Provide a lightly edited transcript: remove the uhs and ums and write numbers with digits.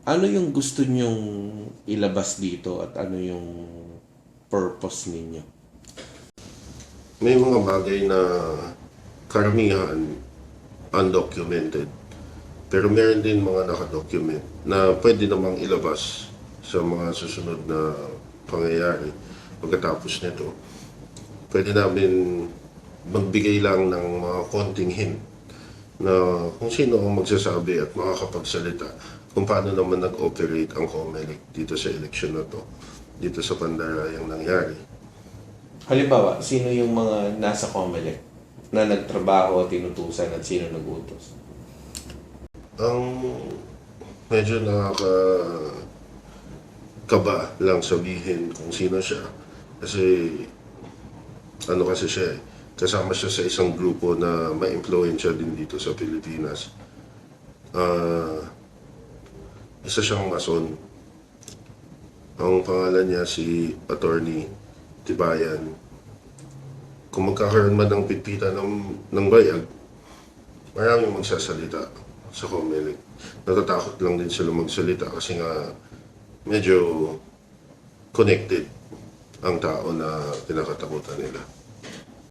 Ano yung gusto nyong ilabas dito at ano yung purpose ninyo? May mga bagay na karamihan undocumented. Pero meron din mga nakadocument na pwede namang ilabas sa mga susunod na pangyayari pagkatapos nito. Pwede namin magbigay lang ng mga konting hint na kung sino ang magsasabi at makakapagsalita kung paano naman nag-operate ang COMELEC dito sa eleksyon na to, dito sa pandarayang nangyari. Halimbawa, sino yung mga nasa COMELEC na nagtrabaho, tinutusan at sino nag-utos? Ang medyo nakakaba lang sabihin kung sino siya kasi kasi siya kasama siya sa isang grupo na ma-impluwensya din dito sa Pilipinas. Isa siyang mason. Ang pangalan niya si Attorney Tibayan. Kung magkakaroon man ng pitpita ng bayag, maraming magsasalita sa COMELEC. Natatakot lang din sila magsalita kasi nga medyo connected ang tao na kinakatakutan nila.